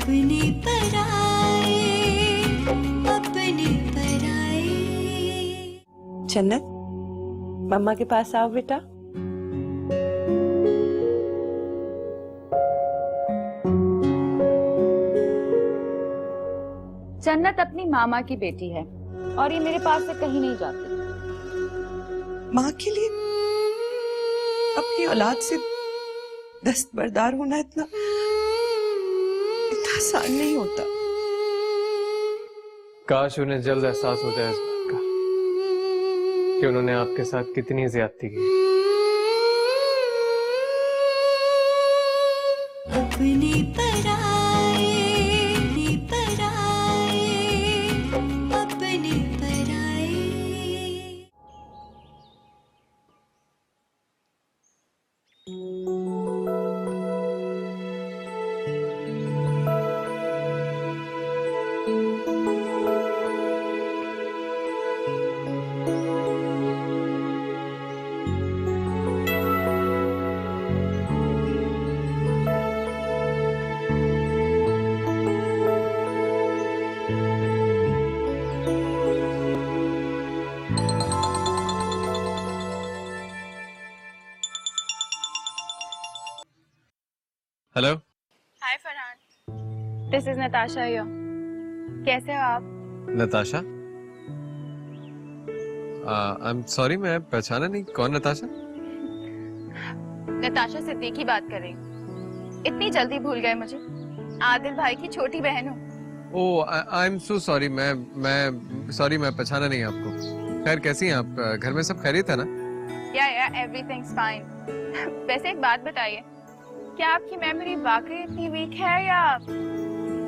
अपने पराए, अपने पराए। जन्नत, मम्मा के पास आओ बेटा। जन्नत अपनी मामा की बेटी है और ये मेरे पास से कहीं नहीं जाती। माँ के लिए अपनी औलाद से दस्तबरदार होना इतना आसान नहीं होता। काश उन्हें जल्द एहसास हो जाए इस बात का कि उन्होंने आपके साथ कितनी ज्यादती की। अपने पराए, अपने पराए, अपने पराए। Hello. Hi Farhan, this is Natasha here. कैसे हो आप? नताशा? आई एम सॉरी, मैं पहचाना नहीं। कौन नताशा? नताशा सिद्दीकी बात कर रही हूँ। इतनी जल्दी भूल गए मुझे? आदिल भाई की छोटी बहन हूँ। ओह, आई एम सो सॉरी। मैं सॉरी, मैं पहचाना नहीं आपको। खैर, कैसी हैं आप? घर में सब खैरियत है ना? या एवरीथिंग्स फाइन। वैसे एक बात बताइए, क्या आपकी मेमोरी वाकई इतनी वीक है या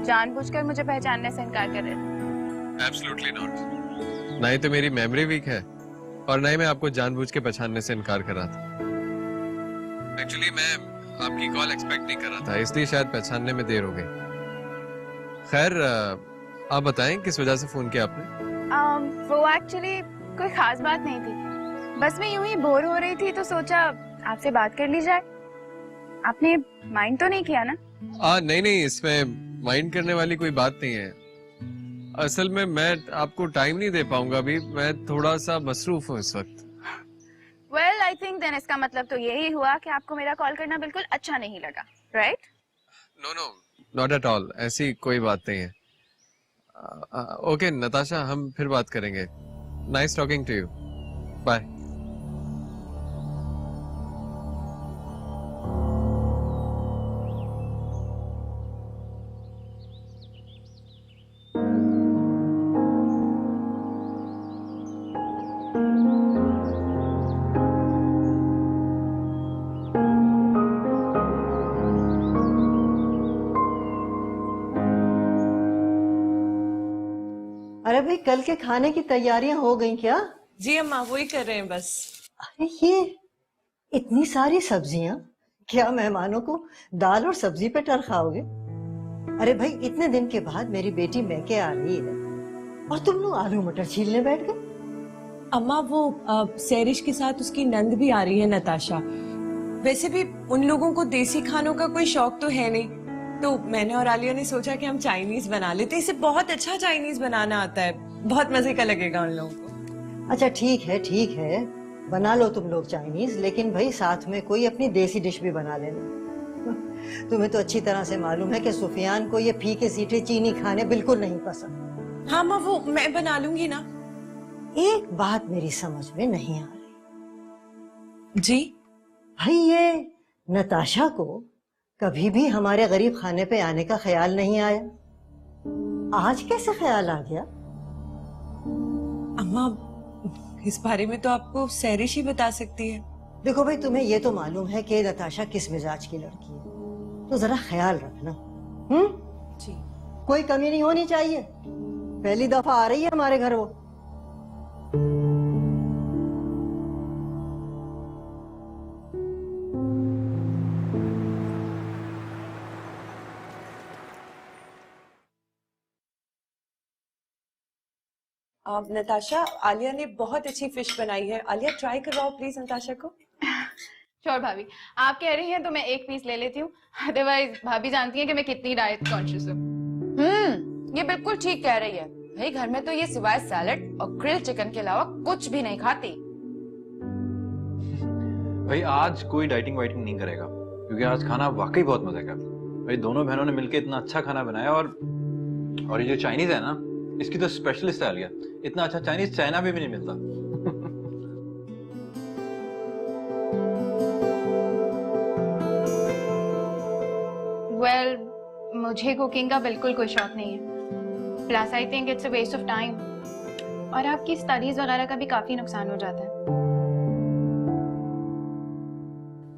जानबूझकर मुझे पहचानने से इनकार कर रहे थे? Absolutely not. ना ही तो मेरी मेमोरी वीक है और ना ही मैं आपको जानबूझ के पहचानने से इनकार कर रहा था। एक्चुअली मैं आपकी कॉल एक्सपेक्ट नहीं कर रहा था, इसलिए शायद पहचानने में देर हो गई। खैर, आप बताएं किस वजह से फोन किया आपने? वो एक्चुअली कोई खास बात नहीं थी, बस मैं यूं ही बोर हो रही थी तो सोचा आपसे बात कर ली जाए। आपने माइंड तो नहीं किया ना? नहीं, इसमें माइंड करने वाली कोई बात नहीं है। असल में मैं आपको टाइम नहीं दे पाऊंगा अभी, मैं थोड़ा सा मसरूफ हूँ इस वक्त। वेल, आई थिंक देन इसका मतलब तो यही हुआ कि आपको मेरा कॉल करना बिल्कुल अच्छा नहीं लगा, right? No, not at all, ऐसी कोई बात नहीं है। ओके नताशा, हम फिर बात करेंगे। Nice talking to you. Bye. अरे भाई, कल के खाने की तैयारियां हो गई क्या? जी अम्मा, वही कर रहे हैं बस। अरे ये इतनी सारी सब्जियां, क्या मेहमानों को दाल और सब्जी पे टरखाओगे? अरे भाई, इतने दिन के बाद मेरी बेटी मैके आ रही है और तुम लोग आलू मटर छीलने बैठ गए। अम्मा, वो सैरिश के साथ उसकी नंद भी आ रही है नताशा। वैसे भी उन लोगों को देसी खानों का कोई शौक तो है नहीं, तो मैंने और आलिया ने सोचा कि हम चाइनीज बना लेते। इसे बहुत अच्छा चाइनीज बनाना आता है, बहुत मजे का लगेगा उन लोगों को। अच्छा ठीक है, बना लो तुम लोग चाइनीज, लेकिन भाई साथ में कोई अपनी देसी डिश भी बना लेना। तुम्हें तो अच्छी तरह से मालूम है कि सुफियान को ये फीके सीठे चीनी खाने बिल्कुल नहीं पसंद। हाँ माँ, वो मैं बना लूंगी ना। एक बात मेरी समझ में नहीं आ रही जी? भाई, ये नताशा को कभी भी हमारे गरीब खाने पे आने का ख्याल नहीं आया, आज कैसे ख्याल आ गया? अम्मा, इस बारे में तो आपको सैरिश ही बता सकती है। देखो भाई, तुम्हें ये तो मालूम है कि नताशा किस मिजाज की लड़की है, तो जरा ख्याल रखना। जी। कोई कमी नहीं होनी चाहिए। पहली दफा आ रही है हमारे घर वो। नताशा, आलिया ने बहुत अच्छी फिश बनाई है। आलिया, ट्राई करवाओ प्लीज नताशा को। श्योर भाभी, आप कह रही हैं तो मैं एक पीस ले लेती हूँ, अदरवाइज भाभी जानती हैं कि मैं कितनी डाइट कॉन्शियस हूँ। ये बिल्कुल ठीक कह रही है भाई। घर में तो ये सिवाय सैलेड और ग्रिल चिकन के अलावा कुछ भी नहीं खाती। भाई आज कोई डाइटिंग वाइटिंग नहीं करेगा, क्योंकि आज खाना वाकई बहुत मजे का। भाई दोनों बहनों ने मिलकर इतना अच्छा खाना बनाया, और ये जो चाइनीज है ना, इसकी तो स्पेशलिस्ट है आलिया। इतना अच्छा चाइनीज चाइना में भी नहीं मिलता। वेल, मुझे कुकिंग का बिल्कुल कोई शौक नहीं है। Plus I think it's a waste of time, और आपकी स्टडीज वगैरह का भी काफी नुकसान हो जाता है।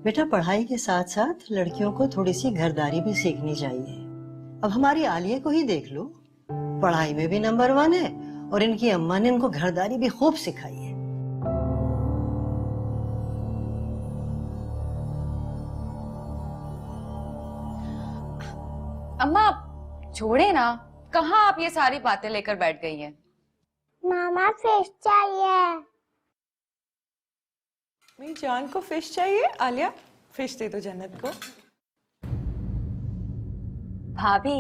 बेटा पढ़ाई के साथ साथ लड़कियों को थोड़ी सी घरदारी भी सीखनी चाहिए। अब हमारी आलिया को ही देख लो, पढ़ाई में भी नंबर 1 है और इनकी अम्मा ने इनको घरदारी भी खूब सिखाई है। अम्मा छोड़े ना, कहाँ आप ये सारी बातें लेकर बैठ गई हैं? मामा फिश चाहिए। मेरी जान को फिश चाहिए। आलिया, फिश दे दो जन्नत को। भाभी,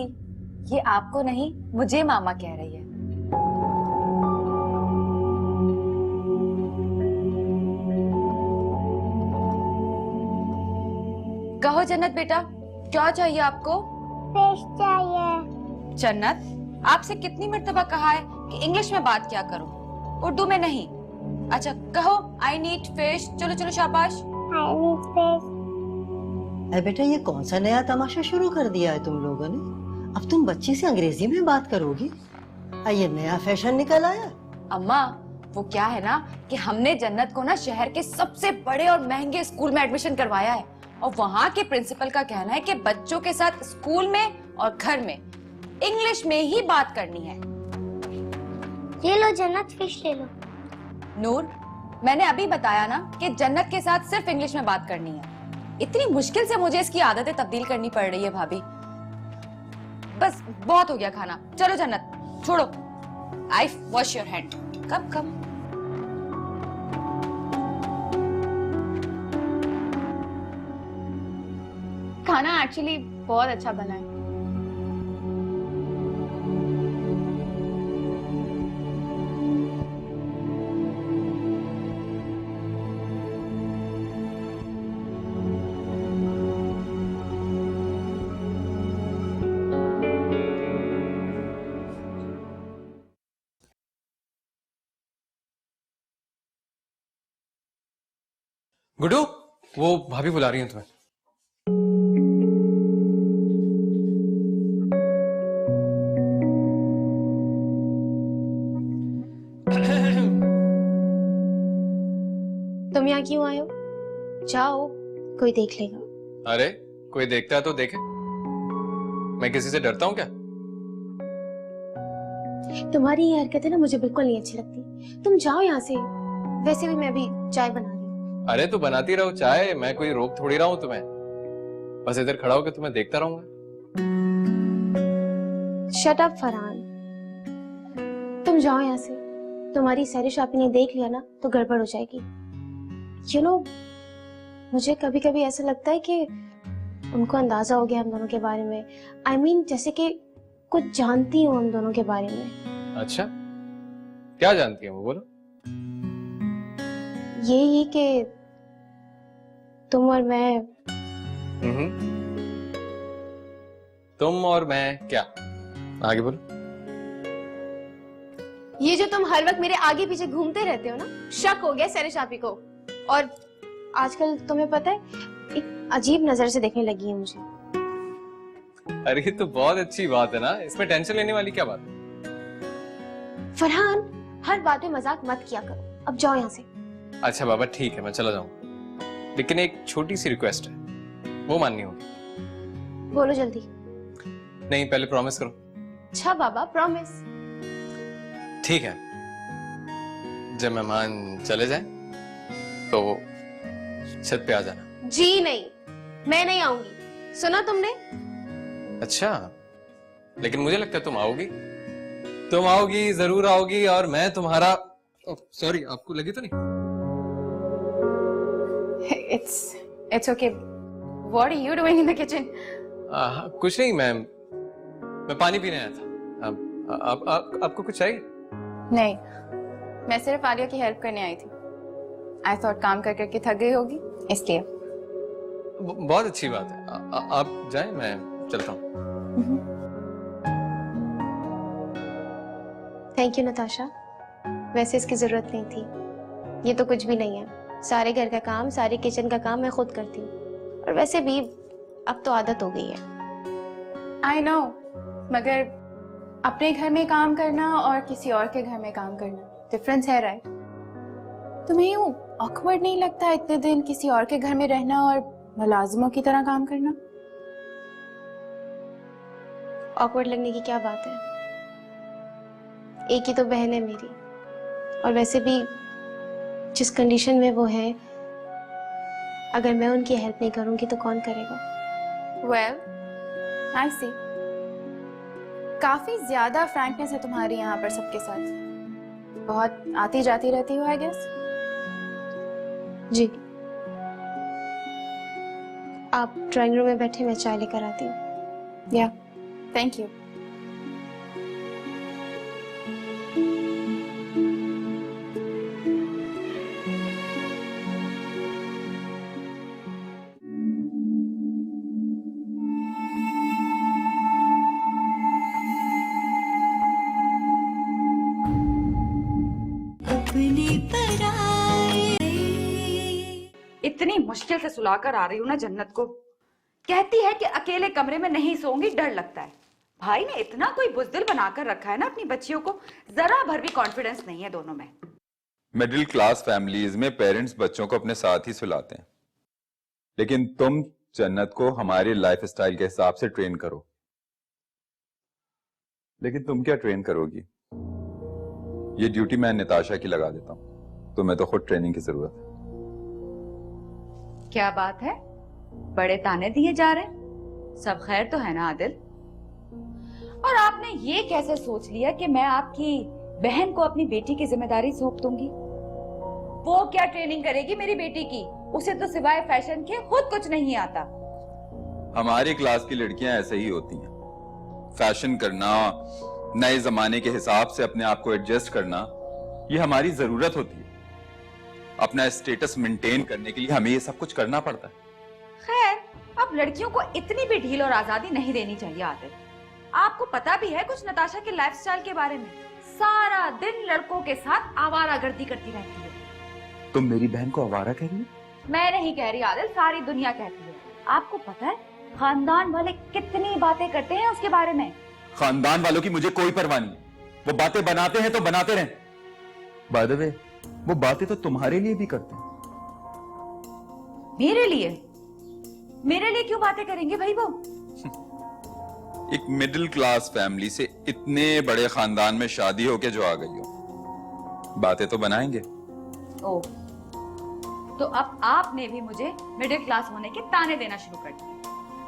ये आपको नहीं मुझे मामा कह रही है। कहो जन्नत बेटा, क्या चाहिए आपको? फिश चाहिए। जन्नत, आपसे कितनी मर्तबा कहा है कि इंग्लिश में बात किया करो, उर्दू में नहीं। अच्छा कहो, आई नीड फिश। चलो चलो शाबाश। I need fish. अरे बेटा ये कौन सा नया तमाशा शुरू कर दिया है तुम लोगों ने? अब तुम बच्ची से अंग्रेजी में बात करोगी? ये नया फैशन निकल आया। अम्मा, वो क्या है ना कि हमने जन्नत को ना शहर के सबसे बड़े और महंगे स्कूल में एडमिशन करवाया है, और वहाँ के प्रिंसिपल का कहना है कि बच्चों के साथ स्कूल में और घर में इंग्लिश में ही बात करनी है। ये लो जन्नत, फिश ले लो। नूर, मैंने अभी बताया ना कि जन्नत के साथ सिर्फ इंग्लिश में बात करनी है। इतनी मुश्किल से मुझे इसकी आदतें तब्दील करनी पड़ रही है भाभी। बस बहुत हो गया खाना, चलो जन्नत छोड़ो। आई वॉश योर हैंड। कम कम। खाना एक्चुअली बहुत अच्छा बना है। गुड्डू, वो भाभी बुला रही हैं तुम्हें। तुम यहाँ क्यों आए हो? जाओ, कोई देख लेगा। अरे कोई देखता है तो देखे, मैं किसी से डरता हूँ क्या? तुम्हारी ये हरकतें ना मुझे बिल्कुल नहीं अच्छी लगती। तुम जाओ यहाँ से। वैसे भी मैं अभी चाय बना रही हूँ। अरे तू बनाती रहो चाय, मैं कोई रोक थोड़ी रहा हूँ तुम्हें। बस इधर खड़ा होकर तुम्हें देखता रहूंगा। शट अप फरहान, तुम जाओ यहाँ से। तुम्हारी सारी शॉपिंग ने देख लिया ना तो गड़बड़ हो जाएगी। यू नो, मुझे कभी कभी ऐसा लगता है कि उनको अंदाजा हो गया हम दोनों के बारे में। I mean, जैसे कि कुछ जानती हूँ हम दोनों के बारे में। अच्छा, क्या जानती है वो, बोलो। ये कि तुम और मैं। तुम और मैं क्या? आगे बोलो। ये जो तुम हर वक्त मेरे आगे पीछे घूमते रहते हो ना, शक हो गया सैरिश आपी को। और आजकल तुम्हें पता है, एक अजीब नजर से देखने लगी है मुझे। अरे तो बहुत अच्छी बात है ना, इसमें टेंशन लेने वाली क्या बात? फरहान, हर बात में मजाक मत किया करो। अब जाओ यहाँ से। अच्छा बाबा ठीक है, मैं चला जाऊंगा, लेकिन एक छोटी सी रिक्वेस्ट है, वो माननी होगी। बोलो जल्दी। नहीं, पहले प्रॉमिस करो। अच्छा बाबा, प्रॉमिस। ठीक है, जब मेहमान चले जाए तो छत पे आ जाना। जी नहीं, मैं नहीं आऊंगी, सुना तुमने? अच्छा, लेकिन मुझे लगता है तुम आओगी। तुम आओगी, जरूर आओगी, और मैं तुम्हारा सॉरी, आपको लगी तो नहीं? It's okay. What are you doing in the kitchen? कुछ नहीं मैम, मैं पानी पीने आया था। आपको कुछ चाहिए? नहीं, मैं सिर्फ आलिया की हेल्प करने आई थी। आई थॉट काम कर करके थक गई होगी, इसलिए। बहुत अच्छी बात है। आप जाएं, मैं चलता हूँ। थैंक यू नताशा, वैसे इसकी जरूरत नहीं थी। ये तो कुछ भी नहीं है, सारे घर का काम, सारे किचन का काम मैं खुद करती हूँ। और वैसे भी अब तो आदत हो गई है। आई नो, मगर अपने घर में काम करना और किसी और के घर में काम करना डिफरेंस है, राइट? तुम्हें यूं ऑकवर्ड नहीं लगता इतने दिन किसी और के घर में रहना और मुलाजिमों की तरह काम करना? ऑकवर्ड लगने की क्या बात है? एक ही तो बहन है मेरी, और वैसे भी जिस कंडीशन में वो है, अगर मैं उनकी हेल्प नहीं करूंगी तो कौन करेगा? वेल, आई सी। काफी ज्यादा फ्रैंकनेस है तुम्हारी यहाँ पर सबके साथ। बहुत आती जाती रहती हो, आई गेस। जी, आप ड्राइंग रूम में बैठे, मैं चाय लेकर आती हूँ। या, थैंक यू। अपने पराए। इतनी मुश्किल से सुलाकर आ रही हूँ ना जन्नत को, कहती है कि अकेले कमरे में नहीं सोऊंगी, डर लगता है। भाई ने इतना कोई बुजदिल बनाकर रखा है ना अपनी बच्चियों को, जरा भर भी कॉन्फिडेंस नहीं है दोनों में। मिडिल क्लास फैमिलीज में पेरेंट्स बच्चों को अपने साथ ही सुलाते हैं, लेकिन तुम जन्नत को हमारे लाइफस्टाइल के हिसाब से ट्रेन करो। लेकिन तुम क्या ट्रेन करोगी? ये ड्यूटी मैं नताशा की लगा देता हूं, तुम्हें तो खुद ट्रेनिंग की जरूरत है। क्या बात है, बड़े ताने दिए जा रहे हैं? सब खैर तो है ना आदिल? और आपने ये कैसे सोच लिया कि मैं आपकी बहन को अपनी बेटी की जिम्मेदारी सौंप दूंगी? वो क्या ट्रेनिंग करेगी मेरी बेटी की? उसे तो सिवाय फैशन के खुद कुछ नहीं आता। हमारी क्लास की लड़कियां ऐसे ही होती हैं, फैशन करना, नए जमाने के हिसाब से अपने आप को एडजस्ट करना, ये हमारी जरूरत होती है। अपना स्टेटस मेंटेन करने के लिए हमें ये सब कुछ करना पड़ता है। खैर, अब लड़कियों को इतनी भी ढील और आजादी नहीं देनी चाहिए आदिल। आपको पता भी है कुछ नताशा के लाइफस्टाइल के बारे में? सारा दिन लड़कों के साथ आवारागर्दी करती रहती है। तुम मेरी बहन को आवारा कह रही हो? मैं नहीं कह रही आदिल, सारी दुनिया कहती है। आपको पता है खानदान वाले कितनी बातें करते हैं उसके बारे में? खानदान वालों की मुझे कोई परवाह नहीं है, वो बातें बनाते हैं तो बनाते रहें। बाय द वे, वो बातें तो तुम्हारे लिए भी करते हैं। मेरे लिए? मेरे लिए क्यों बातें करेंगे भाई वो? एक मिडिल क्लास फैमिली से इतने बड़े खानदान में शादी होके जो आ गई हो, बातें तो बनाएंगे। ओह, तो अब आपने भी मुझे मिडिल क्लास होने के ताने देना शुरू कर दिए।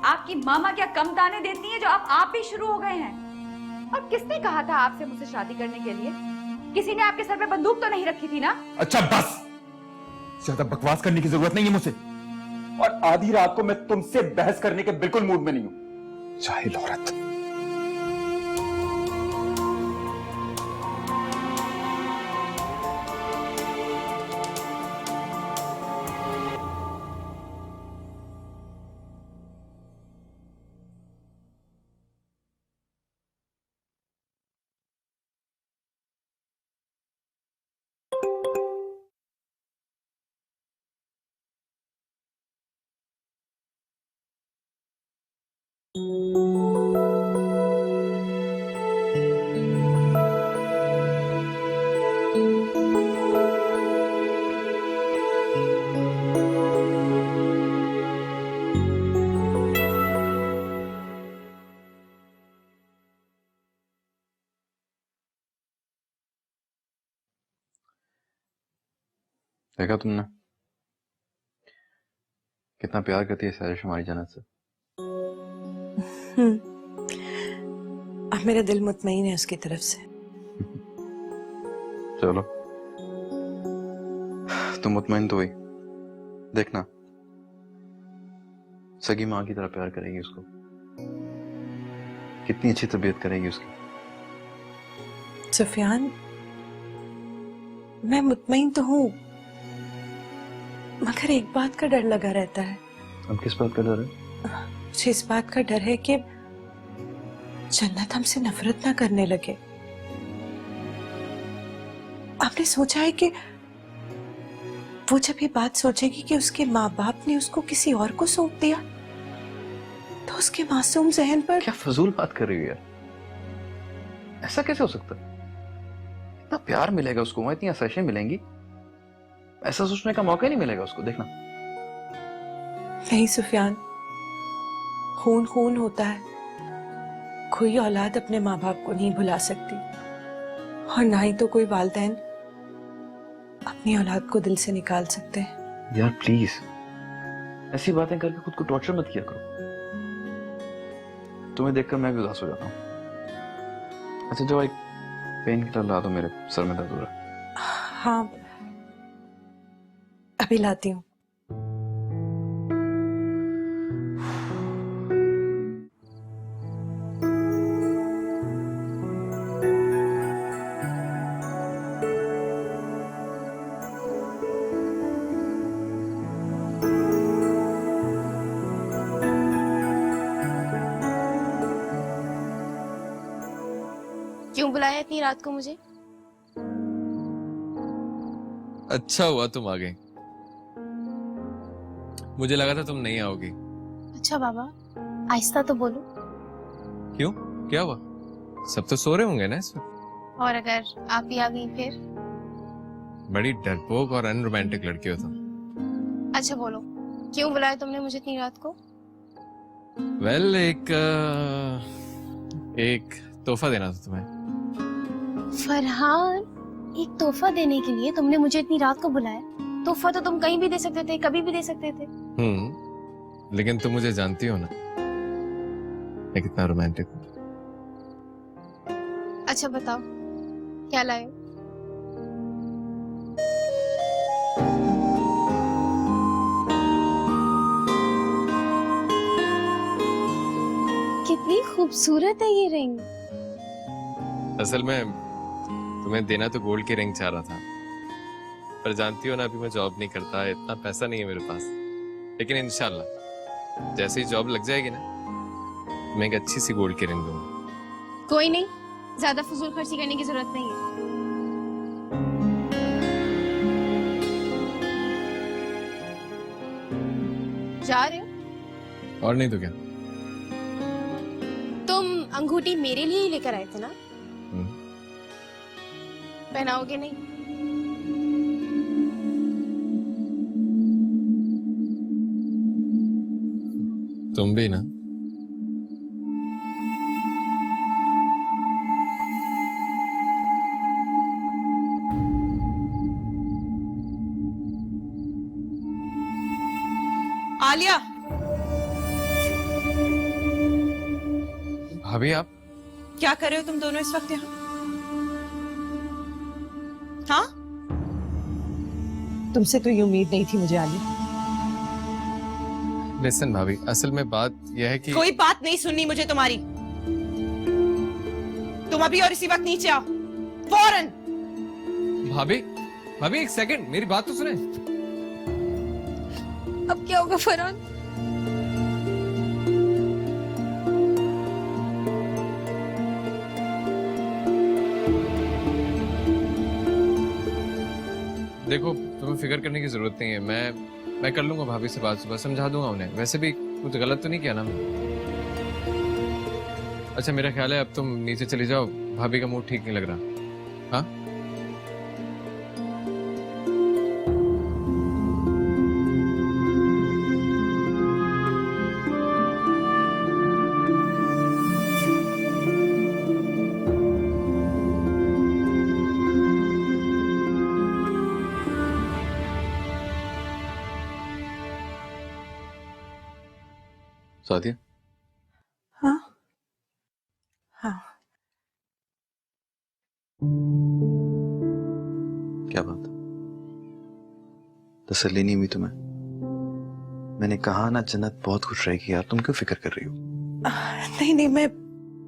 आपकी मामा क्या कम ताने देती हैं जो अब आप भी शुरू हो गए हैं? और किसने कहा था आपसे मुझसे शादी करने के लिए? किसी ने आपके सर पे बंदूक तो नहीं रखी थी ना? अच्छा बस, ज्यादा बकवास करने की जरूरत नहीं है मुझसे। और आधी रात को मैं तुमसे बहस करने के बिल्कुल मूड में नहीं हूं। जाहिल औरत। देखा तुमने कितना प्यार करती है सैरिश हमारी जन्नत से। अब मेरा दिल मुतमईन है उसकी तरफ से। चलो, तुम मुतमईन तो हुई। देखना सगी माँ की तरह प्यार करेगी उसको, कितनी अच्छी तबीयत करेगी उसकी। सुफियान, मैं मुतमईन तो हूँ, मगर एक बात का डर लगा रहता है। अब किस बात का डर है? मुझे इस बात का डर है कि जन्नत हमसे नफरत ना करने लगे। आपने सोचा है कि वो जब ये बात सोचेगी कि उसके माँ बाप ने उसको किसी और को सौंप दिया, तो उसके मासूम जहन पर क्या फजूल बात कर रही हो यार? ऐसा कैसे हो सकता है? इतना प्यार मिलेगा उसको, वहां इतनी आसाइशें मिलेंगी, ऐसा सोचने का मौका ही नहीं मिलेगा उसको। देखना। नहीं सुफियान, खून खून होता है। कोई औलाद अपने माँ बाप को नहीं भुला सकती, और ना ही तो कोई वालिदैन अपनी औलाद को दिल से निकाल सकते हैं। यार प्लीज ऐसी बातें करके खुद को टॉर्चर मत किया करो। तुम्हें देखकर मैं भी उदास हो जाता हूँ। अच्छा जो एक पेन किलर ला दो, मेरे सर में दर्द हो रहा है। हाँ, अभी लाती हूँ। क्यों बुलाया इतनी रात को मुझे? अच्छा हुआ तुम आ गई, मुझे लगा था तुम नहीं आओगी। अच्छा बाबा, आहिस्ता तो बोलो। क्यों, क्या हुआ? सब तो सो रहे होंगे ना इस वक्त। और अगर आप ही आ गई फिर? बड़ी डरपोक और अनरोमांटिक लड़की हो तुम। अच्छा बोलो, क्यों बुलाया तुमने मुझे इतनी रात को? वेल, एक तोहफा देना था तुम्हें। फरहान, एक तोहफा देने के लिए तुमने मुझे इतनी रात को बुलाया? तोहफा तो तुम कहीं भी दे सकते थे, कभी भी दे सकते थे। लेकिन तुम मुझे जानती हो ना, मैं कितना रोमांटिक हूँ। अच्छा बताओ, क्या लाए? कितनी खूबसूरत है ये रिंग। असल में तुम्हें देना तो गोल्ड की रिंग चाह रहा था, पर जानती हो ना अभी मैं जॉब नहीं करता, इतना पैसा नहीं है मेरे पास। लेकिन इंशाल्लाह जैसे ही जॉब लग जाएगी ना, मैं एक अच्छी सी गोल्ड की रिंग दूंगा। कोई नहीं, ज्यादा फजूल खर्ची करने की जरूरत नहीं है। जा रहे हो? और नहीं तो क्या। तुम अंगूठी मेरे लिए ही लेकर आए थे ना? पहनाओगे नहीं? तुम भी ना। आलिया, भाभी आप क्या कर रहे हो तुम दोनों इस वक्त यहाँ? हाँ, तुमसे तो ये उम्मीद नहीं थी मुझे आलिया। लिसन भाभी, असल में बात यह है कि कोई बात नहीं सुननी मुझे तुम्हारी। तुम अभी और इसी वक्त नीचे आओ, फौरन। भाभी भाभी एक सेकंड, मेरी बात तो सुने। अब क्या होगा फरहान? देखो तुम्हें फिक्र करने की जरूरत नहीं है, मैं कर लूंगा भाभी से बात, सुबह समझा दूंगा उन्हें। वैसे भी कुछ गलत तो नहीं किया ना मैं। अच्छा मेरा ख्याल है अब तुम नीचे चली जाओ, भाभी का मूड ठीक नहीं लग रहा। हाँ सादिया, हाँ हाँ, क्या बात? तसल्ली नहीं हुई तुम्हें? मैंने कहा ना, जन्नत बहुत खुश रहेगी यार, तुम क्यों फिक्र कर रही हो? नहीं नहीं, मैं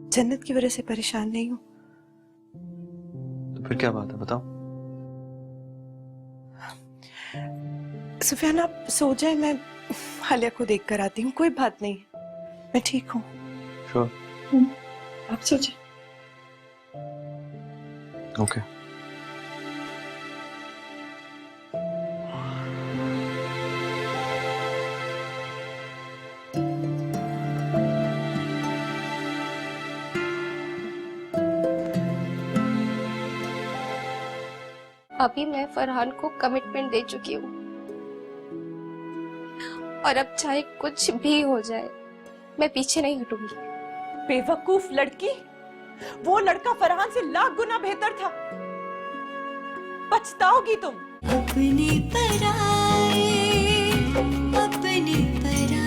जन्नत की वजह से परेशान नहीं हूँ। तो फिर क्या बात है, बताओ। सुफियान आप सो जाए, मैं हालिया को देख कर आती हूँ। कोई बात नहीं, मैं ठीक हूँ। श्योर? आप सो जाए। ओके। अभी मैं फरहान को कमिटमेंट दे चुकी हूँ और अब चाहे कुछ भी हो जाए मैं पीछे नहीं हटूंगी। बेवकूफ लड़की, वो लड़का फरहान से लाख गुना बेहतर था। पछताओगी तुम। अपने पराए, अपने पराए।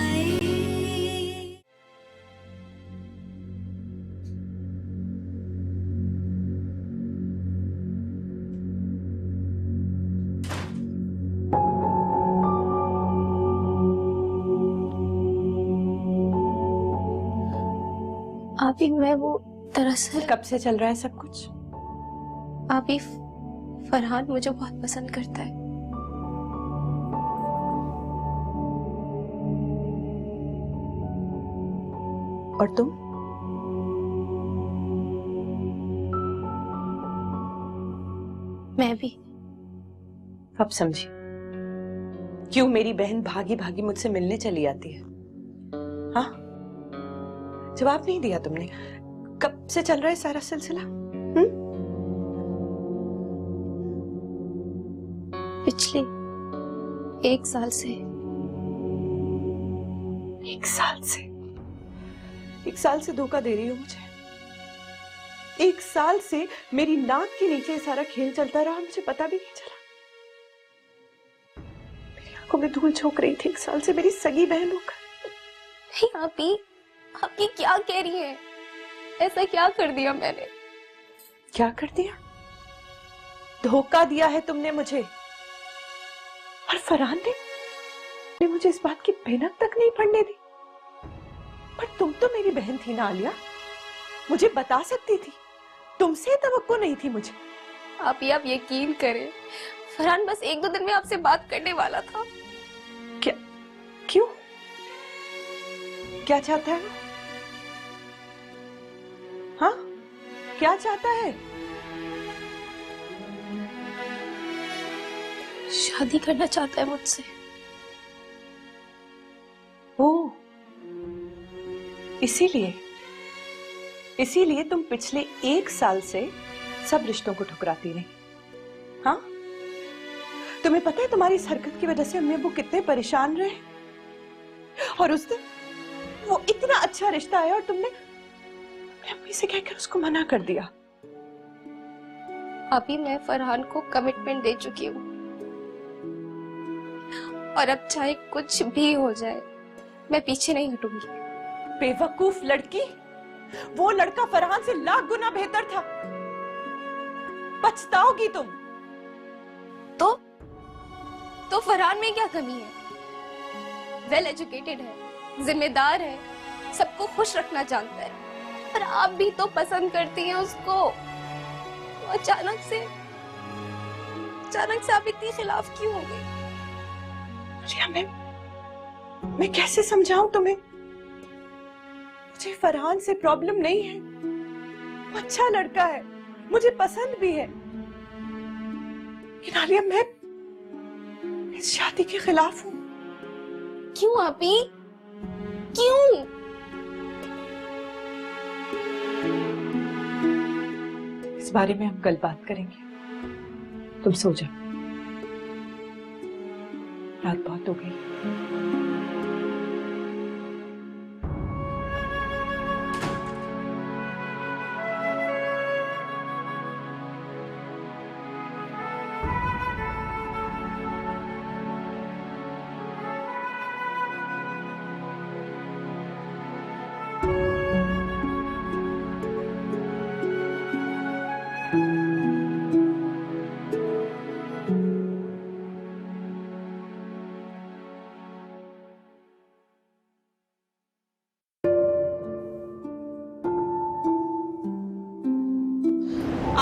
अभी मैं वो दरअसल कब से चल रहा है सब कुछ? अभी फरहान मुझे बहुत पसंद करता है। और तुम? मैं भी। अब समझी क्यों मेरी बहन भागी भागी मुझसे मिलने चली आती है। हाँ, जवाब नहीं दिया तुमने। कब से चल रहा है सारा सिलसिला? पिछले 1 साल से। 1 साल से? 1 साल से धोखा दे रही हो मुझे। 1 साल से मेरी नाक के नीचे सारा खेल चलता रहा, मुझे पता भी नहीं चला। मेरी आंखों में धूल झोंक रही थी 1 साल से मेरी सगी बहन होकर। नहीं आप ये क्या कह रही हैं? ऐसा क्या कर दिया मैंने? क्या कर दिया? धोखा दिया है तुमने मुझे। और फरहान ने मुझे इस बात की भनक तक नहीं पड़ने दी। पर तुम तो मेरी बहन थी ना आलिया, मुझे बता सकती थी। तुमसे तवक्को नहीं थी मुझे। आप यकीन करें, फरहान बस 1-2 दिन में आपसे बात करने वाला था। क्या? क्यों? क्या चाहता है वो? हाँ, क्या चाहता है? शादी करना चाहता है मुझसे। ओ, इसीलिए तुम पिछले 1 साल से सब रिश्तों को ठुकराती रही। हाँ, तुम्हें पता है तुम्हारी इस हरकत की वजह से अम्मी अब्बू कितने परेशान रहे। और उस दिन वो इतना अच्छा रिश्ता आया और तुमने अम्मी से कहकर उसको मना कर दिया। अभी मैं फरहान को कमिटमेंट दे चुकी हूँ और अब चाहे कुछ भी हो जाए मैं पीछे नहीं हटूंगी। बेवकूफ लड़की, वो लड़का फरहान से लाख गुना बेहतर था। पछताओगी तुम। तो फरहान में क्या कमी है? वेल एजुकेटेड है, जिम्मेदार है, सबको खुश रखना जानता है। पर आप भी तो पसंद करती हैं उसको। तो अचानक से आप इतनी खिलाफ क्यों हो गई? रिया, मैं कैसे समझाऊं तुम्हें? मुझे फरहान से प्रॉब्लम नहीं है, वो अच्छा लड़का है, मुझे पसंद भी है। लेकिन आलिया, मैं इस शादी के खिलाफ हूं। क्यों आपी? क्यों? इस बारे में हम कल बात करेंगे। तुम सो जाओ, रात बहुत हो गई।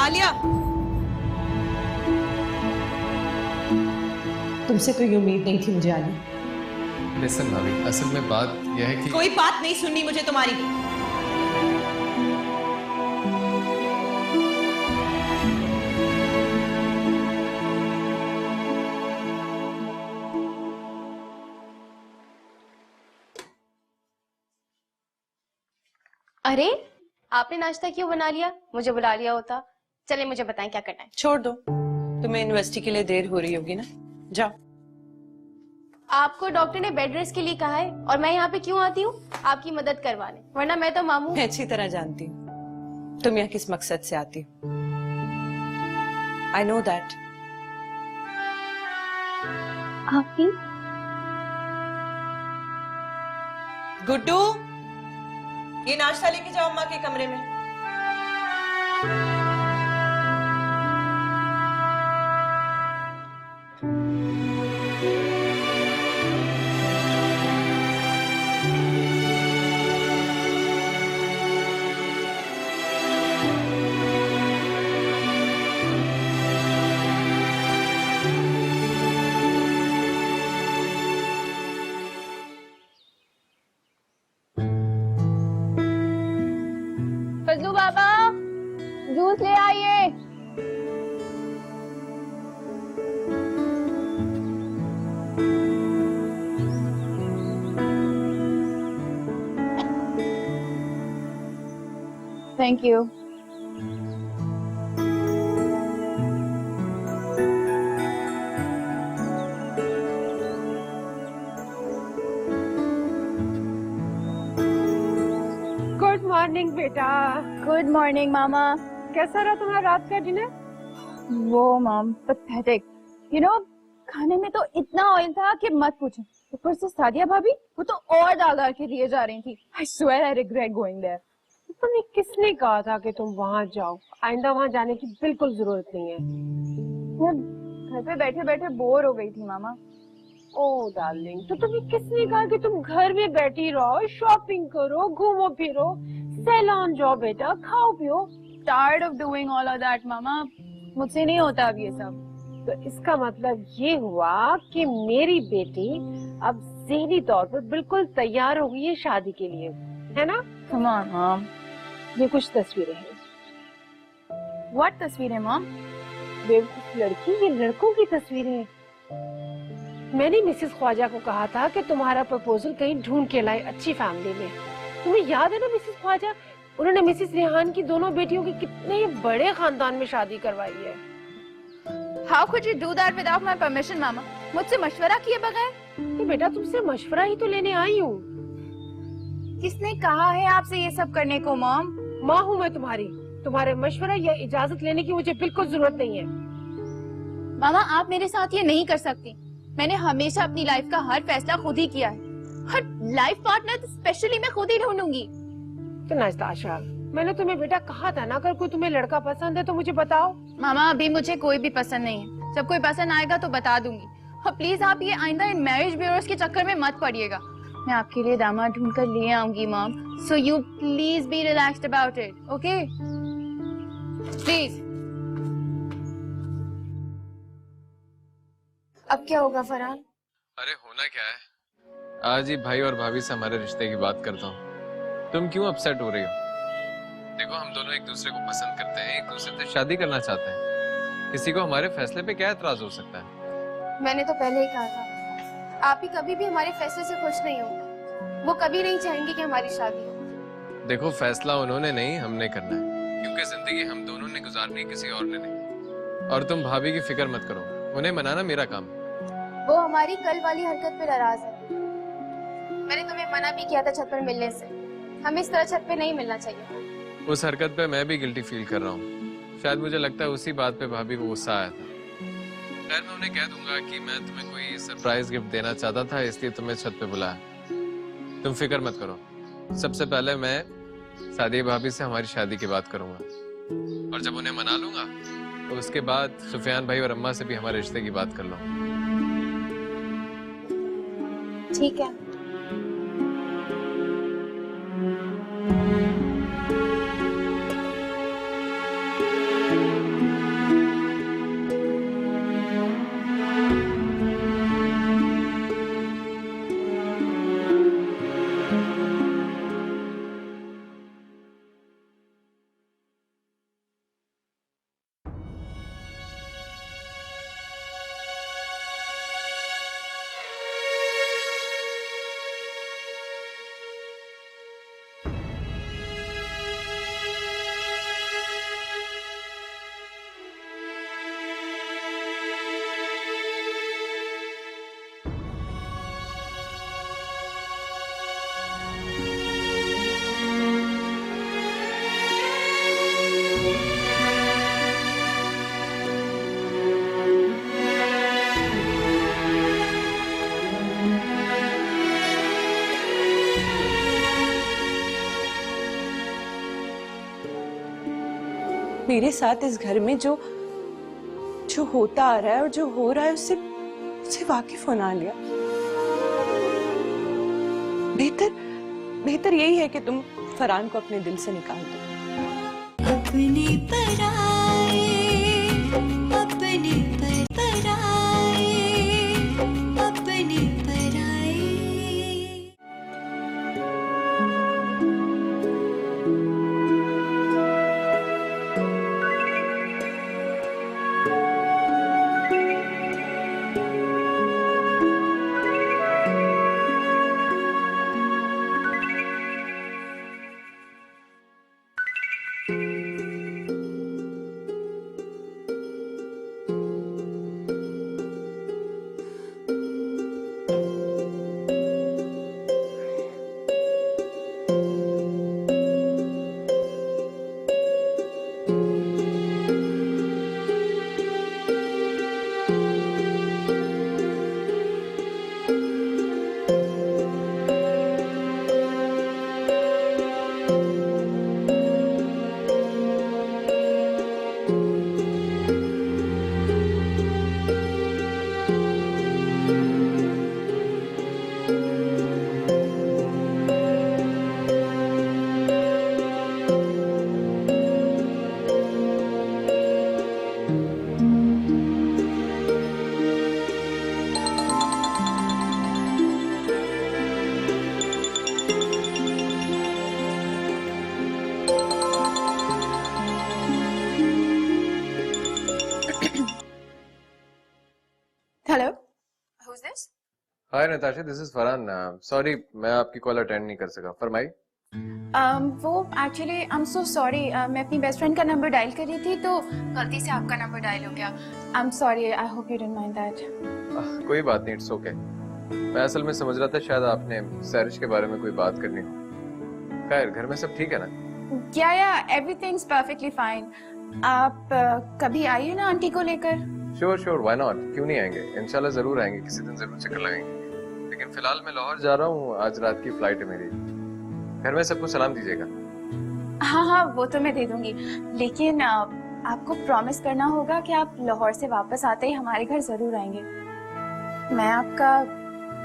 आलिया, तुमसे कोई उम्मीद नहीं थी मुझे आलिया। लिसन भाभी, असल में बात यह है कि कोई बात नहीं सुननी मुझे तुम्हारी। अरे आपने नाश्ता क्यों बना लिया? मुझे बुला लिया होता। चले मुझे बताएं क्या करना है। छोड़ दो, तुम्हें यूनिवर्सिटी के लिए देर हो रही होगी ना, जाओ। आपको डॉक्टर ने बेड रेस्ट के लिए कहा है और मैं यहाँ पे क्यों आती हूँ? आपकी मदद करवाने, वरना मैं तो मामू। मैं अच्छी तरह जानती हूँ तुम यहाँ किस मकसद से आती हो। I know that. आपकी गुड्डू, ये नाश्ता लेके जाओ अम्मा के कमरे में। फजलू बाबा, जूस ले आइए। Thank you. गुड मॉर्निंग बेटा। गुड मॉर्निंग मामा। कैसा रहा तुम्हारा रात का डिनर? वो मॉम पैथेटिक। यू नो, खाने में तो इतना ऑयल था कि मत पूछो। ऊपर से सादिया भाभी, वो तो और दागा के लिए जा रही थी। I swear I regret going there. तुम्हें किसने कहा था कि तुम वहाँ जाओ? आइंदा वहाँ जाने की बिल्कुल जरूरत नहीं है। मैं घर पे बैठे बैठे बोर हो गई थी मामा। ओह डार्लिंग, तो तुम्हें किसने कहा कि तुम घर में बैठी रहो, शॉपिंग करो, घूमो फिरो, सैलून जाओ बेटा, खाओ पियो। Tired of doing all of that मामा। मुझसे नहीं होता अब ये सब। तो इसका मतलब ये हुआ कि मेरी बेटी अब ज़हनी तौर पर बिल्कुल तैयार हो गई है शादी के लिए, है ना? Come on mom. ये कुछ तस्वीरें हैं। व्हाट तस्वीरें मॉम? बेवकूफ लड़की, ये लड़कों की तस्वीरें हैं। मैंने मिसेस ख्वाजा को कहा था कि तुम्हारा प्रपोजल कहीं ढूंढ के लाए अच्छी फैमिली में। तुम्हें याद है ना मिसेस ख्वाजा, उन्होंने मिसेस रेहान की दोनों बेटियों की कितने बड़े खानदान में शादी करवाई है। How could you do that without my permission मामा? मुझसे मशवरा किए बगैर? तो बेटा तुमसे मशवरा ही तो लेने आई हूँ। किसने कहा है आपसे ये सब करने को मॉम? माँ हूँ मैं तुम्हारी, तुम्हारे मशवरा या इजाजत लेने की मुझे बिल्कुल जरूरत नहीं है। मामा आप मेरे साथ ये नहीं कर सकती। मैंने हमेशा अपनी लाइफ का हर फैसला खुद ही किया है। हर लाइफ पार्टनर स्पेशली मैं खुद ही ढूंढूंगी। तो नाश्ता, मैंने तुम्हें बेटा कहा था ना, अगर कोई तुम्हें लड़का पसंद है तो मुझे बताओ। मामा अभी मुझे कोई भी पसंद नहीं है। जब कोई पसंद आएगा तो बता दूंगी। और प्लीज आप ये आइंदा इन मैरिज ब्यूरोस के चक्कर में मत पड़िएगा। मैं आपके लिए दामाद ढूंढ कर ले आऊंगी mom. So you please be relaxed about it, okay? Please. अब क्या होगा फरहान? अरे होना क्या है, आज ही भाई और भाभी से हमारे रिश्ते की बात करता हूँ। तुम क्यों अपसेट हो रही हो? देखो हम दोनों एक दूसरे को पसंद करते हैं, एक दूसरे से शादी करना चाहते हैं। किसी को हमारे फैसले पे क्या एतराज हो सकता है? मैंने तो पहले ही कहा था, आप ही कभी भी हमारे फैसले से खुश नहीं होंगे। वो कभी नहीं चाहेंगे कि हमारी शादी हो। देखो फैसला उन्होंने नहीं हमने करना है, क्योंकि जिंदगी हम दोनों ने गुजारनी, किसी और ने नहीं। और तुम भाभी की फिक्र मत करो, उन्हें मनाना मेरा काम है। वो हमारी कल वाली हरकत पे नाराज है। मैंने तुम्हें मना भी किया था छत पर मिलने से। हमें इस तरह छत पे नहीं मिलना चाहिए। उस हरकत पे मैं भी गिल्टी फील कर रहा हूँ। शायद मुझे लगता है उसी बात पे भाभी को गुस्सा आया था। खैर मैं उन्हें कह दूंगा कि मैं तुम्हें कोई सरप्राइज गिफ्ट देना चाहता था, इसलिए तुम्हें छत पे बुलाया। तुम फिक्र मत करो, सबसे पहले मैं सादिया भाभी से हमारी शादी की बात करूंगा, और जब उन्हें मना लूंगा तो उसके बाद सुफियान भाई और अम्मा से भी हमारे रिश्ते की बात कर लो। ठीक है। मेरे साथ इस घर में जो जो होता आ रहा है और जो हो रहा है उससे उससे वाकिफ होना लिया। बेहतर यही है कि तुम फरहान को अपने दिल से निकाल दो। अपने पराए, अपने पराए, अपने पराए। Hello, who's this? Hi Natasha, this is Farhan. Sorry मैं आपकी कॉल अटेंड नहीं कर सका। फरमाई। वो actually I am so sorry, मैं अपनी बेस्ट फ्रेंड का नंबर डायल कर रही थी तो गलती से आपका नंबर डायल हो गया। I am sorry, I hope you don't mind that. कोई बात नहीं, इट्स ओके। मैं असल में समझ रहा था शायद आपने सैरिश के बारे में कोई बात करनी हो। खैर, घर में सब ठीक है ना? या एवरीथिंग्स परफेक्टली फाइन। आप कभी आइए ना आंटी को लेकर। श्योर, व्हाई नॉट, क्यों नहीं आएंगे, इंशाल्लाह जरूर आएंगे, किसी दिन जरूर चक्कर लगाएंगे। लेकिन फिलहाल मैं लाहौर जा रहा हूँ, आज रात की फ्लाइट है मेरी। घर में सबको सलाम दीजिएगा। हाँ, वो तो मैं दे दूंगी, लेकिन आपको प्रॉमिस करना होगा कि आप लाहौर से वापस आते ही हमारे घर जरूर आएंगे। मैं आपका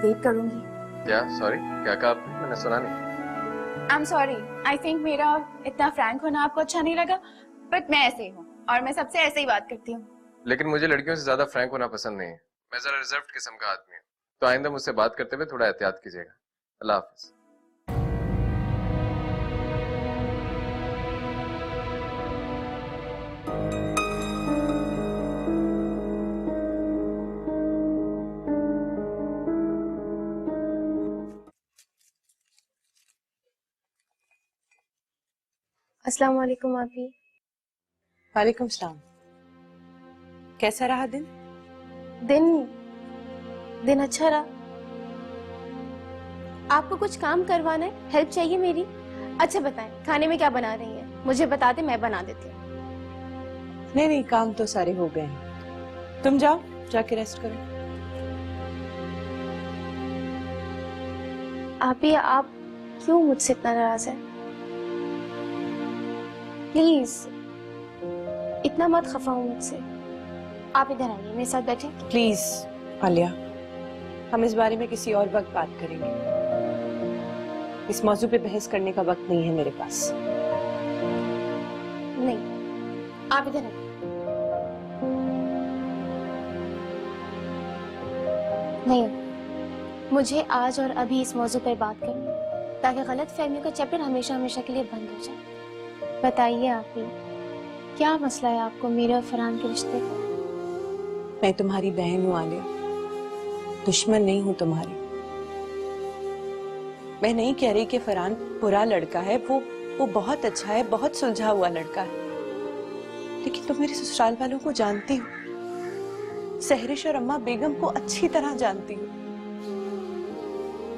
वेट करूंगी। क्या? सॉरी, क्या कहा आपने? मैंने सुना नहीं। I am sorry, I think मेरा इतना फ्रैंक होना आपको अच्छा नहीं लगा, बट मैं ऐसे ही हूँ और मैं सबसे ऐसे ही बात करती हूँ। लेकिन मुझे लड़कियों से ज्यादा फ्रैंक होना पसंद नहीं है। मैं जरा रिजर्व्ड किस्म का आदमी हूँ, तो आइंदा मुझसे बात करते हुए थोड़ा एहतियात कीजिएगा। अल्लाह हाफिज। अस्सलाम वालेकुम आपी। वालेकुम सलाम। कैसा रहा दिन? दिन अच्छा रहा। आपको कुछ काम करवाना है, हेल्प चाहिए मेरी? अच्छा बताएं, खाने में क्या बना रही हैं? मुझे बताते, मैं बना देती हूँ। नहीं, काम तो सारे हो गए हैं। तुम जाओ, जाके रेस्ट करो। आपी, आप क्यों मुझसे इतना नाराज है? प्लीज इतना मत खफा हो मुझसे। आप इधर आइए, मेरे साथ बैठे। प्लीज आलिया, हम इस बारे में किसी और वक्त बात करेंगे। इस मौजू पे बहस करने का वक्त नहीं है मेरे पास। नहीं, आप इधर आइए। नहीं, मुझे आज और अभी इस मौजू पर बात करनी है, ताकि गलत फहमियों का चैप्टर हमेशा हमेशा के लिए बंद हो जाए। बताइए आप ही, क्या मसला है आपको मेरे और फरहान के रिश्ते का? मैं तुम्हारी बहन हूँ आलिया, दुश्मन नहीं हूँ तुम्हारी। मैं नहीं कह रही कि फरहान बुरा लड़का है, वो बहुत अच्छा है, बहुत सुलझा हुआ लड़का है। लेकिन तुम मेरे ससुराल वालों को जानती हो, सहरिश और अम्मा बेगम को अच्छी तरह जानती हो।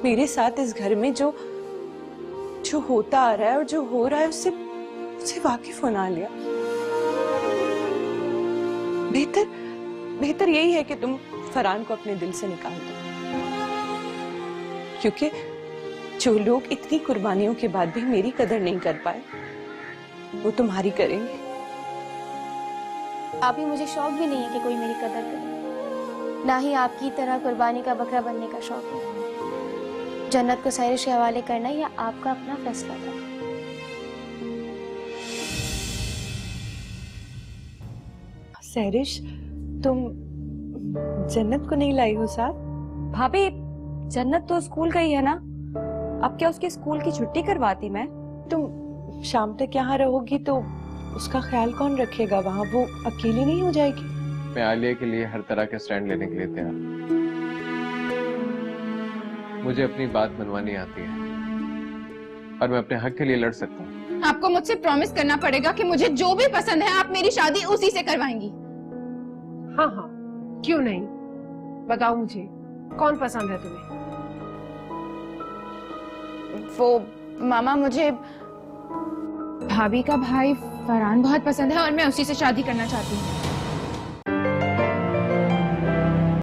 मेरे साथ इस घर में जो होता आ रहा है और जो हो रहा है उससे वाकिफ होना लिया। बेहतर यही है कि तुम फरहान को अपने दिल से निकाल दो, क्योंकि जो लोग इतनी कुर्बानियों के बाद भी मेरी कदर नहीं कर पाए, वो तुम्हारी करेंगे। अभी मुझे शौक भी नहीं है कि कोई मेरी कदर करे, ना ही आपकी तरह कुर्बानी का बकरा बनने का शौक है। जन्नत को सैरिश के हवाले करना यह आपका अपना फैसला था। सैरिश, तुम जन्नत को नहीं लाई हो साथ? भाभी, जन्नत तो स्कूल गई है ना, अब क्या उसके स्कूल की छुट्टी करवाती मैं? तुम शाम तक यहाँ रहोगी तो उसका ख्याल कौन रखेगा वहाँ? वो अकेली नहीं हो जाएगी? मैं आलिया के लिए हर तरह के स्टैंड लेने के लिए तैयार। मुझे अपनी बात मनवानी आती है और मैं अपने हक के लिए लड़ सकता हूँ। आपको मुझसे प्रॉमिस करना पड़ेगा कि मुझे जो भी पसंद है आप मेरी शादी उसी से करवाएंगी। हाँ हाँ, क्यों नहीं, बताओ मुझे कौन पसंद है तुम्हें? वो मामा, मुझे भाभी का भाई फरहान बहुत पसंद है और मैं उसी से शादी करना चाहती हूँ।